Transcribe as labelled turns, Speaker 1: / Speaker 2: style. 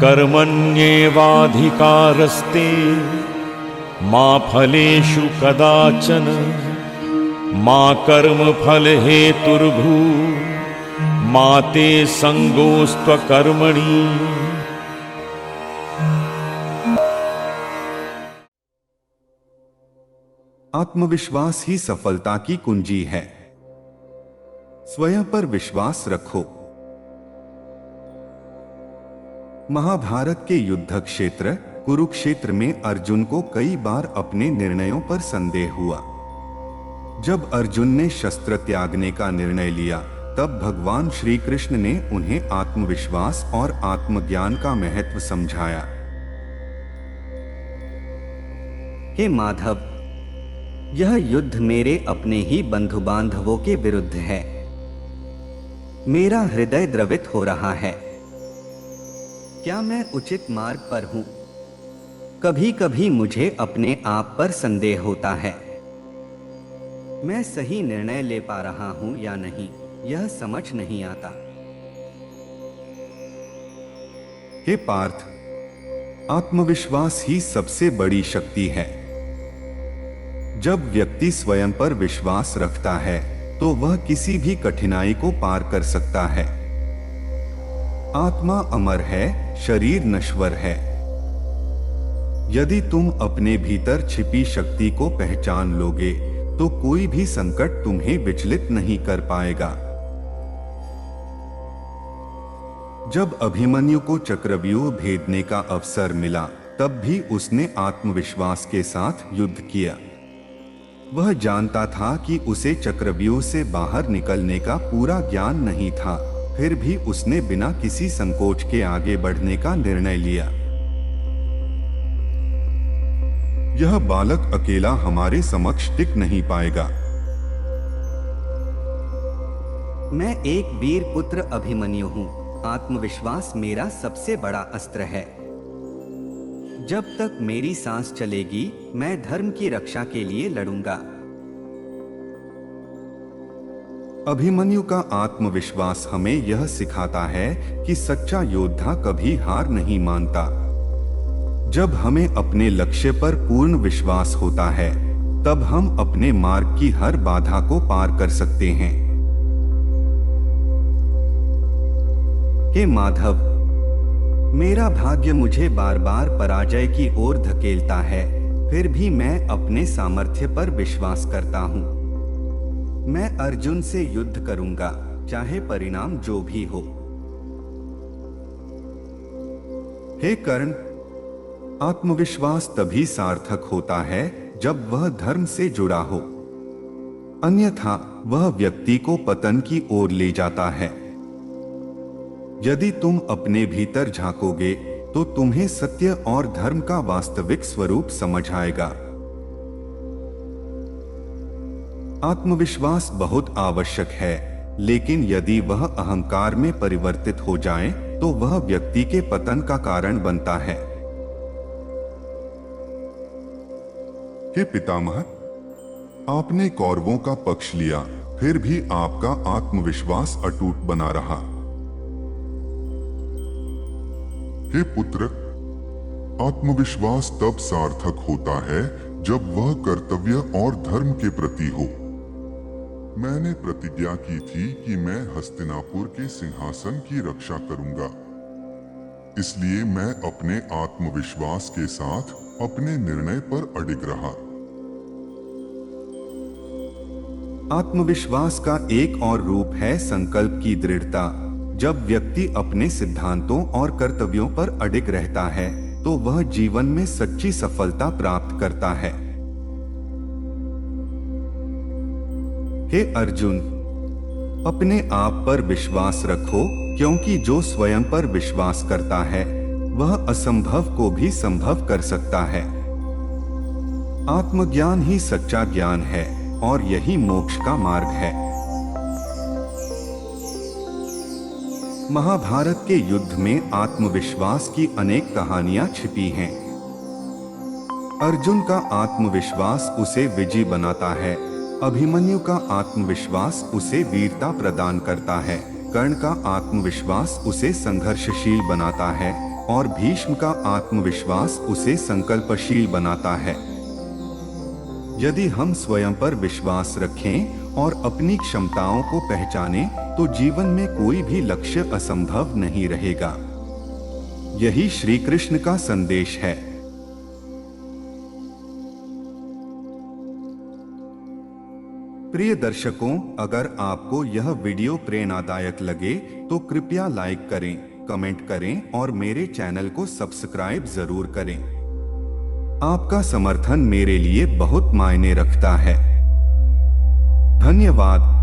Speaker 1: कर्मण्येवाधिकारस्ते मा फलेषु कदाचन मा कर्मफल हेतुर्भू मा ते संगोस्त्वकर्मणि।
Speaker 2: आत्मविश्वास ही सफलता की कुंजी है। स्वयं पर विश्वास रखो। महाभारत के युद्ध क्षेत्र कुरुक्षेत्र में अर्जुन को कई बार अपने निर्णयों पर संदेह हुआ। जब अर्जुन ने शस्त्र त्यागने का निर्णय लिया, तब भगवान श्री कृष्ण ने उन्हें आत्मविश्वास और आत्मज्ञान का महत्व समझाया।
Speaker 3: हे माधव, यह युद्ध मेरे अपने ही बंधु बांधवों के विरुद्ध है। मेरा हृदय द्रवित हो रहा है। क्या मैं उचित मार्ग पर हूं? कभी कभी मुझे अपने आप पर संदेह होता है। मैं सही निर्णय ले पा रहा हूं या नहीं, यह समझ नहीं आता।
Speaker 2: हे पार्थ, आत्मविश्वास ही सबसे बड़ी शक्ति है। जब व्यक्ति स्वयं पर विश्वास रखता है तो वह किसी भी कठिनाई को पार कर सकता है। आत्मा अमर है, शरीर नश्वर है। यदि तुम अपने भीतर छिपी शक्ति को पहचान लोगे तो कोई भी संकट तुम्हें विचलित नहीं कर पाएगा। जब अभिमन्यु को चक्रव्यूह भेदने का अवसर मिला, तब भी उसने आत्मविश्वास के साथ युद्ध किया। वह जानता था कि उसे चक्रव्यूह से बाहर निकलने का पूरा ज्ञान नहीं था, फिर भी उसने बिना किसी संकोच के आगे बढ़ने का निर्णय लिया। यह बालक अकेला हमारे समक्ष टिक नहीं पाएगा।
Speaker 3: मैं एक वीर पुत्र अभिमन्यु हूं। आत्मविश्वास मेरा सबसे बड़ा अस्त्र है। जब तक मेरी सांस चलेगी, मैं धर्म की रक्षा के लिए लड़ूंगा।
Speaker 2: अभिमन्यु का आत्मविश्वास हमें यह सिखाता है कि सच्चा योद्धा कभी हार नहीं मानता। जब हमें अपने लक्ष्य पर पूर्ण विश्वास होता है, तब हम अपने मार्ग की हर बाधा को पार कर सकते हैं। हे माधव, मेरा भाग्य मुझे बार बार पराजय की ओर धकेलता है, फिर भी मैं अपने सामर्थ्य पर विश्वास करता हूं। मैं अर्जुन से युद्ध करूंगा, चाहे परिणाम जो भी हो। हे कर्ण, आत्मविश्वास तभी सार्थक होता है जब वह धर्म से जुड़ा हो, अन्यथा वह व्यक्ति को पतन की ओर ले जाता है। यदि तुम अपने भीतर झांकोगे तो तुम्हें सत्य और धर्म का वास्तविक स्वरूप समझ आएगा। आत्मविश्वास बहुत आवश्यक है, लेकिन यदि वह अहंकार में परिवर्तित हो जाए तो वह व्यक्ति के पतन का कारण बनता है।
Speaker 4: हे पितामह, आपने कौरवों का पक्ष लिया, फिर भी आपका आत्मविश्वास अटूट बना रहा। हे पुत्र, आत्मविश्वास तब सार्थक होता है जब वह कर्तव्य और धर्म के प्रति हो। मैंने प्रतिज्ञा की थी कि मैं हस्तिनापुर के सिंहासन की रक्षा करूंगा, इसलिए मैं अपने आत्मविश्वास के साथ अपने निर्णय पर अडिग रहा।
Speaker 2: आत्मविश्वास का एक और रूप है संकल्प की दृढ़ता। जब व्यक्ति अपने सिद्धांतों और कर्तव्यों पर अडिग रहता है तो वह जीवन में सच्ची सफलता प्राप्त करता है। हे अर्जुन, अपने आप पर विश्वास रखो, क्योंकि जो स्वयं पर विश्वास करता है वह असंभव को भी संभव कर सकता है। आत्मज्ञान ही सच्चा ज्ञान है और यही मोक्ष का मार्ग है। महाभारत के युद्ध में आत्मविश्वास की अनेक कहानियां छिपी हैं। अर्जुन का आत्मविश्वास उसे विजयी बनाता है, अभिमन्यु का आत्मविश्वास उसे वीरता प्रदान करता है, कर्ण का आत्मविश्वास उसे संघर्षशील बनाता है और भीष्म का आत्मविश्वास उसे संकल्पशील बनाता है। यदि हम स्वयं पर विश्वास रखें और अपनी क्षमताओं को पहचानें, तो जीवन में कोई भी लक्ष्य असंभव नहीं रहेगा। यही श्री कृष्ण का संदेश है। प्रिय दर्शकों, अगर आपको यह वीडियो प्रेरणादायक लगे तो कृपया लाइक करें, कमेंट करें और मेरे चैनल को सब्सक्राइब जरूर करें। आपका समर्थन मेरे लिए बहुत मायने रखता है। धन्यवाद।